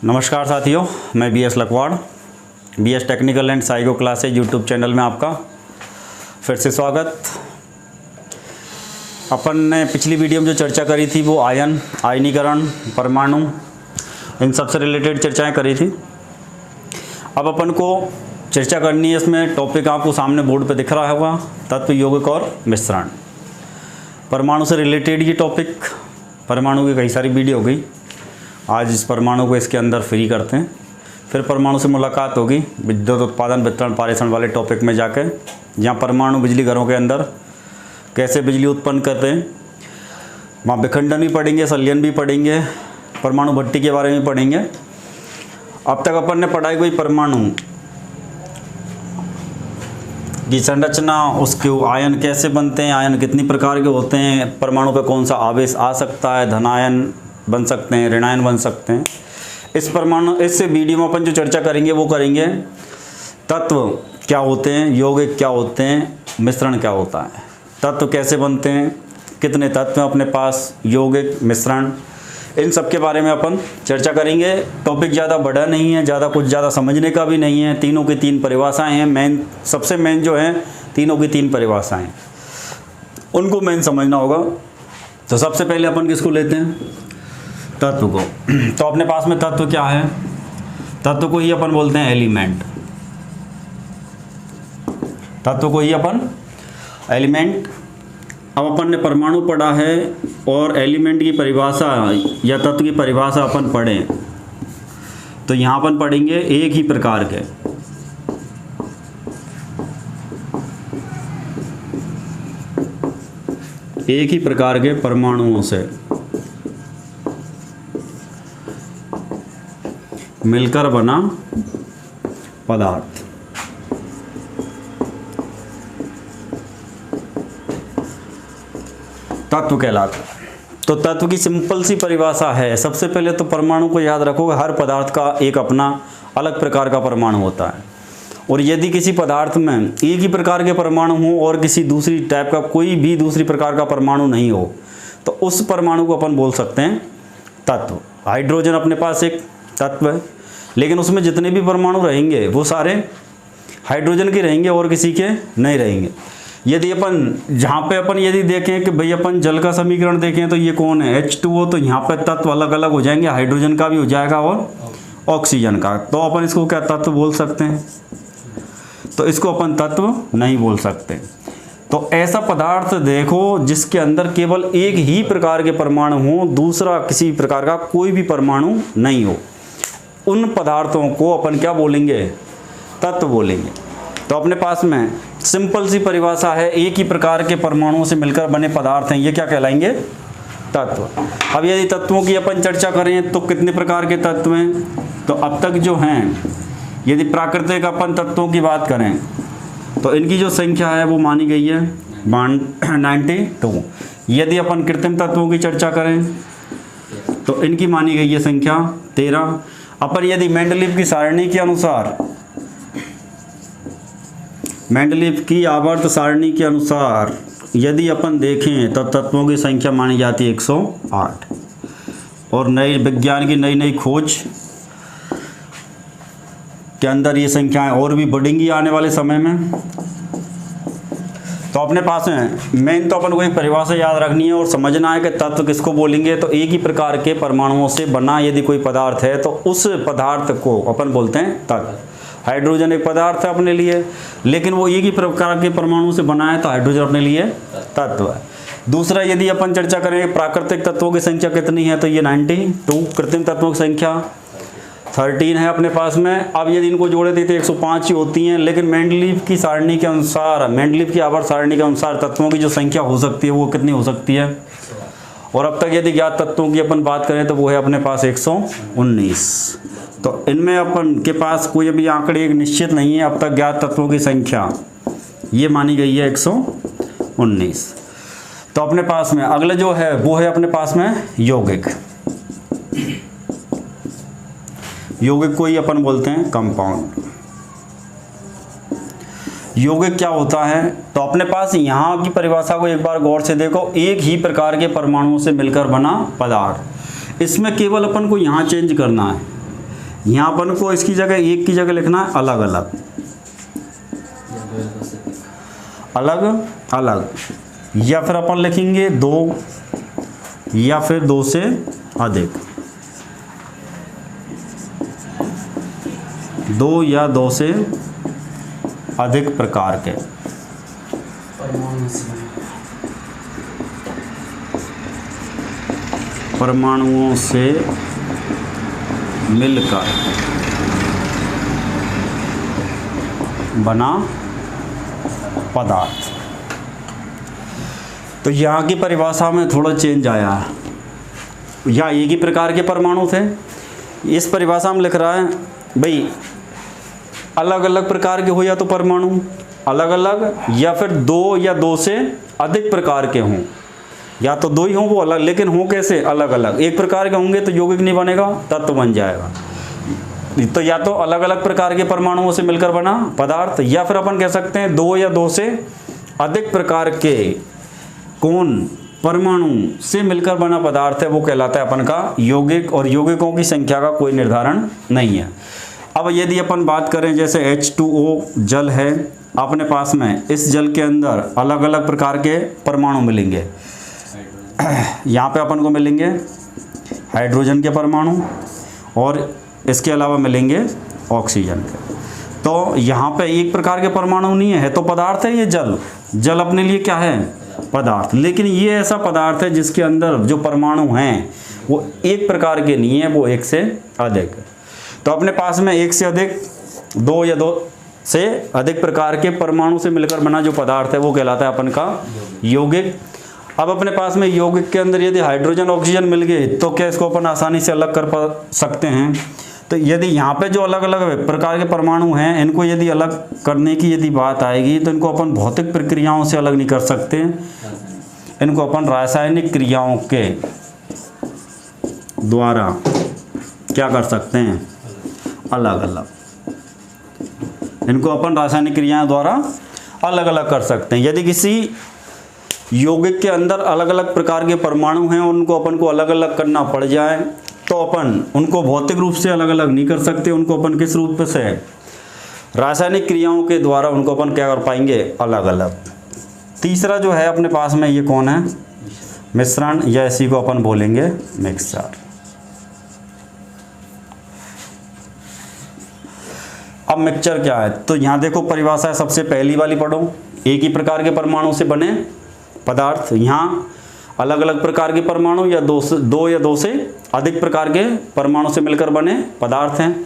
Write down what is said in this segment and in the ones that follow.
नमस्कार साथियों, मैं BS लकवाड़, BS technical and psycho classes YouTube channel में आपका फिर से स्वागत। अपन ने पिछली वीडियो में जो चर्चा करी थी वो आयनीकरण, परमाणु, इन सबसे रिलेटेड चर्चाएं करी थी। अब अपन को चर्चा करनी है, इसमें टॉपिक आपको सामने बोर्ड पे दिख रहा होगा, तत्व, यौगिक और मिश्रण। परमाणु से रिलेटेड ये टॉपिक, परमाणु की कई सारी वीडियो हो गई। आज इस परमाणु को इसके अंदर फ्री करते हैं, फिर परमाणु से मुलाकात होगी विद्युत उत्पादन, वितरण, पारेषण वाले टॉपिक में जाकर, जहाँ परमाणु बिजली घरों के अंदर कैसे बिजली उत्पन्न करते हैं, वहाँ विखंडन भी पढ़ेंगे, संलयन भी पढ़ेंगे, परमाणु भट्टी के बारे में पढ़ेंगे। अब तक अपन ने पढ़ाई कोई परमाणु की संरचना, उसके आयन कैसे बनते हैं, आयन कितनी प्रकार के होते हैं, परमाणु पे कौन सा आवेश आ सकता है, धनायन बन सकते हैं, ऋणायन बन सकते हैं। इस वीडियो में अपन जो चर्चा करेंगे वो करेंगे तत्व क्या होते हैं, यौगिक क्या होते हैं, मिश्रण क्या होता है, तत्व कैसे बनते हैं, कितने तत्व हैं अपने पास, यौगिक, मिश्रण, इन सब के बारे में अपन चर्चा करेंगे। टॉपिक ज़्यादा बड़ा नहीं है, ज़्यादा समझने का भी नहीं है। तीनों की तीन परिभाषाएं हैं, सबसे मेन जो है तीनों की तीन परिभाषाएं, उनको मेन समझना होगा। तो सबसे पहले अपन किसको लेते हैं, तत्व को। तो अपने पास में तत्व क्या है, तत्व को ही अपन बोलते हैं एलिमेंट। तत्व को ही अपन एलिमेंट। अब अपन ने परमाणु पढ़ा है और एलिमेंट की परिभाषा या तत्व की परिभाषा अपन पढ़ें, तो यहाँ अपन पढ़ेंगे एक ही प्रकार के परमाणुओं से मिलकर बना पदार्थ। तत्व कहलाता है। तो तत्व की सिंपल सी परिभाषा है, सबसे पहले तो परमाणु को याद रखोगे, हर पदार्थ का एक अपना अलग प्रकार का परमाणु होता है, और यदि किसी पदार्थ में एक ही प्रकार के परमाणु हो और किसी दूसरी टाइप का कोई भी दूसरी प्रकार का परमाणु नहीं हो, तो उस परमाणु को अपन बोल सकते हैं तत्व। हाइड्रोजन अपने पास एक तत्व है, लेकिन उसमें जितने भी परमाणु रहेंगे वो सारे हाइड्रोजन के रहेंगे और किसी के नहीं रहेंगे। यदि अपन जहाँ पे अपन यदि देखें कि भाई अपन जल का समीकरण देखें तो ये कौन है, H2O, तो यहाँ पे तत्व अलग अलग हो जाएंगे, हाइड्रोजन का भी हो जाएगा और ऑक्सीजन का। तो अपन इसको क्या तत्व बोल सकते हैं? तो इसको अपन तत्व नहीं बोल सकते। तो ऐसा पदार्थ देखो जिसके अंदर केवल एक ही प्रकार के परमाणु हो, दूसरा किसी प्रकार का कोई भी परमाणु नहीं हो, उन पदार्थों को अपन क्या बोलेंगे, तत्व बोलेंगे। तो अपने पास में सिंपल सी परिभाषा है, एक ही प्रकार के परमाणुओं से मिलकर बने पदार्थ हैं, ये क्या कहलाएंगे, तत्व। अब यदि तत्वों की अपन चर्चा करें तो कितने प्रकार के तत्व हैं, तो अब तक जो हैं, यदि प्राकृतिक अपन तत्वों की बात करें तो इनकी जो संख्या है वो मानी गई है 92। यदि अपन कृत्रिम तत्वों की चर्चा करें तो इनकी मानी गई है संख्या 13। अपन यदि मेंडलीव की सारणी के अनुसार, मेंडलीव की आवर्त सारणी के अनुसार यदि अपन देखें तो तत्वों की संख्या मानी जाती है 108, और नई विज्ञान की नई खोज के अंदर ये संख्याएं और भी बढ़ेंगी आने वाले समय में। तो अपने पास में मेन तो अपन को एक परिभाषा याद रखनी है और समझना है कि तत्व किसको बोलेंगे। तो एक ही प्रकार के परमाणुओं से बना यदि कोई पदार्थ है तो उस पदार्थ को अपन बोलते हैं तत्व। हाइड्रोजन एक पदार्थ है अपने लिए, लेकिन वो एक ही प्रकार के परमाणु से बना है, तो हाइड्रोजन अपने लिए तत्व है। दूसरा, यदि अपन चर्चा करें प्राकृतिक तत्वों की संख्या कितनी है, तो ये 92, कृत्रिम तत्वों की संख्या 13 है अपने पास में। अब यदि इनको जोड़े थे तो 105 ही होती हैं, लेकिन मेंडलीव की सारणी के अनुसार, मेंडलीव की आवर्त सारणी के अनुसार तत्वों की जो संख्या हो सकती है वो कितनी हो सकती है, और अब तक यदि ज्ञात तत्वों की अपन बात करें तो वो है अपने पास 119। तो इनमें अपन के पास कोई अभी आंकड़े एक निश्चित नहीं है, अब तक ज्ञात तत्वों की संख्या ये मानी गई है 119। तो अपने पास में अगले जो है वो है अपने पास में यौगिक। यौगिक को ही अपन बोलते हैं कंपाउंड। यौगिक क्या होता है, तो अपने पास यहाँ की परिभाषा को एक बार गौर से देखो, एक ही प्रकार के परमाणुओं से मिलकर बना पदार्थ। इसमें केवल अपन को यहाँ चेंज करना है, यहाँ अपन को इसकी जगह एक की जगह लिखना है अलग अलग, अलग अलग, या फिर अपन लिखेंगे 2 या फिर 2 से अधिक, 2 या 2 से अधिक प्रकार के परमाणुओं से मिलकर बना पदार्थ। तो यहाँ की परिभाषा में थोड़ा चेंज आया है। यहाँ एक ही प्रकार के परमाणु थे, इस परिभाषा में लिख रहा है भाई अलग अलग प्रकार के हो, या तो परमाणु अलग अलग, या फिर 2 या 2 से अधिक प्रकार के हों, या तो 2 ही हों वो अलग, लेकिन हों कैसे अलग अलग। एक प्रकार के होंगे तो यौगिक नहीं बनेगा, तत्व बन जाएगा। तो या तो अलग अलग प्रकार के परमाणुओं से मिलकर बना पदार्थ, या फिर अपन कह सकते हैं 2 या 2 से अधिक प्रकार के कौन परमाणु से मिलकर बना पदार्थ है, वो कहलाता है अपन का यौगिक। और यौगिकों की संख्या का कोई निर्धारण नहीं है। अब यदि अपन बात करें जैसे H2O जल है अपने पास में, इस जल के अंदर अलग अलग प्रकार के परमाणु मिलेंगे। यहाँ पे अपन को मिलेंगे हाइड्रोजन के परमाणु और इसके अलावा मिलेंगे ऑक्सीजन के। तो यहाँ पे एक प्रकार के परमाणु नहीं है, तो पदार्थ है ये जल। जल अपने लिए क्या है? पदार्थ। लेकिन ये ऐसा पदार्थ है जिसके अंदर जो परमाणु हैं वो एक प्रकार के नहीं है, वो एक से अधिक। तो अपने पास में एक से अधिक, 2 या 2 से अधिक प्रकार के परमाणु से मिलकर बना जो पदार्थ है वो कहलाता है अपन का यौगिक। अब अपने पास में यौगिक के अंदर यदि हाइड्रोजन ऑक्सीजन मिल गए तो क्या इसको अपन आसानी से अलग कर सकते हैं? तो यदि यहाँ पे जो अलग अलग प्रकार के परमाणु हैं इनको यदि अलग करने की यदि बात आएगी तो इनको अपन भौतिक प्रक्रियाओं से अलग नहीं कर सकते, इनको अपन रासायनिक क्रियाओं के द्वारा क्या कर सकते हैं? अलग अलग। इनको अपन रासायनिक क्रियाओं द्वारा अलग अलग कर सकते हैं। यदि किसी यौगिक के अंदर अलग अलग प्रकार के परमाणु हैं और उनको अपन को अलग अलग करना पड़ जाए तो अपन उनको भौतिक रूप से अलग अलग नहीं कर सकते, उनको अपन किस रूप से? रासायनिक क्रियाओं के द्वारा उनको अपन क्या कर पाएंगे? अलग अलग। तीसरा जो है अपने पास में ये कौन है? मिश्रण, या इसी को अपन बोलेंगे मिक्सचर। अब मिक्सचर क्या है? तो यहाँ देखो परिभाषा है, सबसे पहली वाली पढ़ो, एक ही प्रकार के परमाणु से बने पदार्थ। यहाँ अलग अलग प्रकार के परमाणु या 2 या 2 से अधिक प्रकार के परमाणु से मिलकर बने पदार्थ हैं।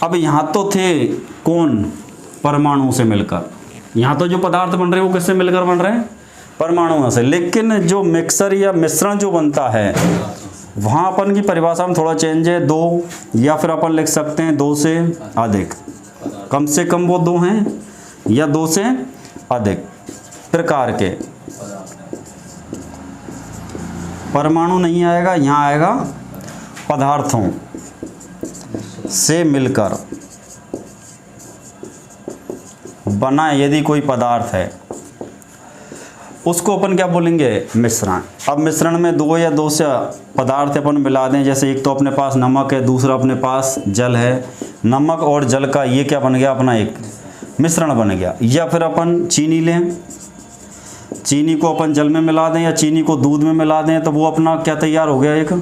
अब यहाँ तो थे कौन? परमाणु से मिलकर। यहाँ तो जो पदार्थ बन रहे हैं वो किससे मिलकर बन रहे हैं? परमाणुओं से। लेकिन जो मिक्सर या मिश्रण जो बनता है वहाँ अपन की परिभाषा में थोड़ा चेंज है, 2 या फिर अपन लिख सकते हैं 2 से अधिक। कम से कम वो 2 हैं या 2 से अधिक प्रकार के परमाणु नहीं आएगा, यहाँ आएगा पदार्थों से मिलकर बना यदि कोई पदार्थ है उसको अपन क्या बोलेंगे? मिश्रण। अब मिश्रण में 2 या 2 से पदार्थ अपन मिला दें, जैसे एक तो अपने पास नमक है, दूसरा अपने पास जल है। नमक और जल का ये क्या बन गया? अपना एक मिश्रण बन गया। या फिर अपन चीनी लें, चीनी को अपन जल में मिला दें या चीनी को दूध में मिला दें तो वो अपना क्या तैयार हो गया? एक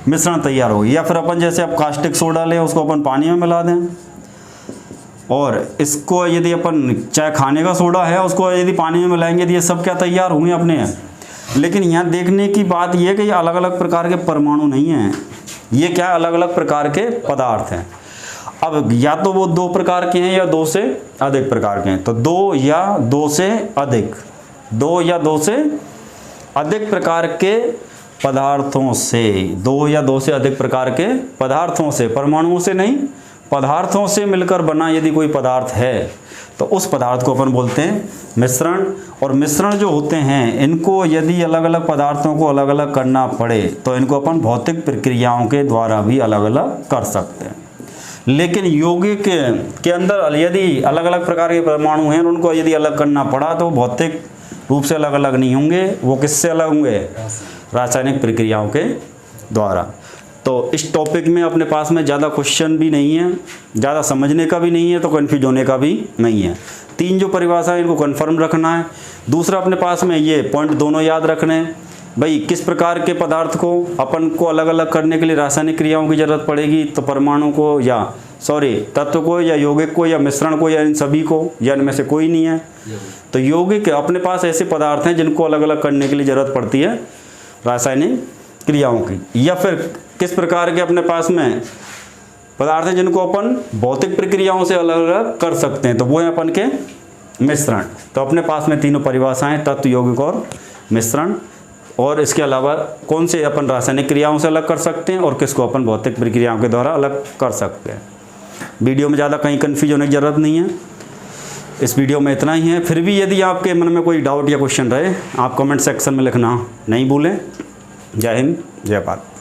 मिश्रण तैयार हो गया। या फिर अपन जैसे अब कास्टिक सोडा लें, उसको अपन पानी में मिला दें, और इसको यदि अपन चाहे खाने का सोडा है उसको यदि पानी में मिलाएंगे तो ये सब क्या तैयार हुए अपने हैं। लेकिन यहाँ देखने की बात ये है कि ये अलग अलग प्रकार के परमाणु नहीं हैं, ये क्या अलग अलग प्रकार के पदार्थ हैं। अब या तो वो 2 प्रकार के हैं या 2 से अधिक प्रकार के हैं। तो 2 या 2 से अधिक, 2 या 2 से अधिक प्रकार के पदार्थों से, 2 या 2 से अधिक प्रकार के पदार्थों से, परमाणुओं से नहीं, पदार्थों से मिलकर बना यदि कोई पदार्थ है तो उस पदार्थ को अपन बोलते हैं मिश्रण। और मिश्रण जो होते हैं इनको यदि अलग अलग पदार्थों को अलग अलग करना पड़े तो इनको अपन भौतिक प्रक्रियाओं के द्वारा भी अलग अलग कर सकते हैं। लेकिन यौगिक के अंदर यदि अलग अलग प्रकार के परमाणु हैं और उनको यदि अलग करना पड़ा तो भौतिक रूप से अलग अलग नहीं होंगे, वो किससे अलग होंगे? रासायनिक प्रक्रियाओं के द्वारा। तो इस टॉपिक में अपने पास में ज़्यादा क्वेश्चन भी नहीं है, ज़्यादा समझने का भी नहीं है, तो कन्फ्यूज होने का भी नहीं है। 3 जो परिभाषा है इनको कन्फर्म रखना है। दूसरा अपने पास में ये पॉइंट दोनों याद रखने हैं भाई, किस प्रकार के पदार्थ को अपन को अलग अलग करने के लिए रासायनिक क्रियाओं की ज़रूरत पड़ेगी, तो परमाणु को या तत्व को या यौगिक को या मिश्रण को या इन सभी को, या इनमें से कोई नहीं है। तो यौगिक अपने पास ऐसे पदार्थ हैं जिनको अलग अलग करने के लिए ज़रूरत पड़ती है रासायनिक क्रियाओं की। या फिर किस प्रकार के अपने पास में पदार्थ हैं जिनको अपन भौतिक प्रक्रियाओं से अलग अलग कर सकते हैं, तो वो है अपन के मिश्रण। तो अपने पास में तीनों परिभाषाएं, तत्व, यौगिक और मिश्रण। और इसके अलावा कौन से अपन रासायनिक क्रियाओं से अलग कर सकते हैं और किसको अपन भौतिक प्रक्रियाओं के द्वारा अलग कर सकते हैं। वीडियो में ज़्यादा कहीं कन्फ्यूज होने की ज़रूरत नहीं है, इस वीडियो में इतना ही है। फिर भी यदि आपके मन में कोई डाउट या क्वेश्चन रहे, आप कमेंट सेक्शन में लिखना नहीं भूलें। जय हिंद, जय भारत।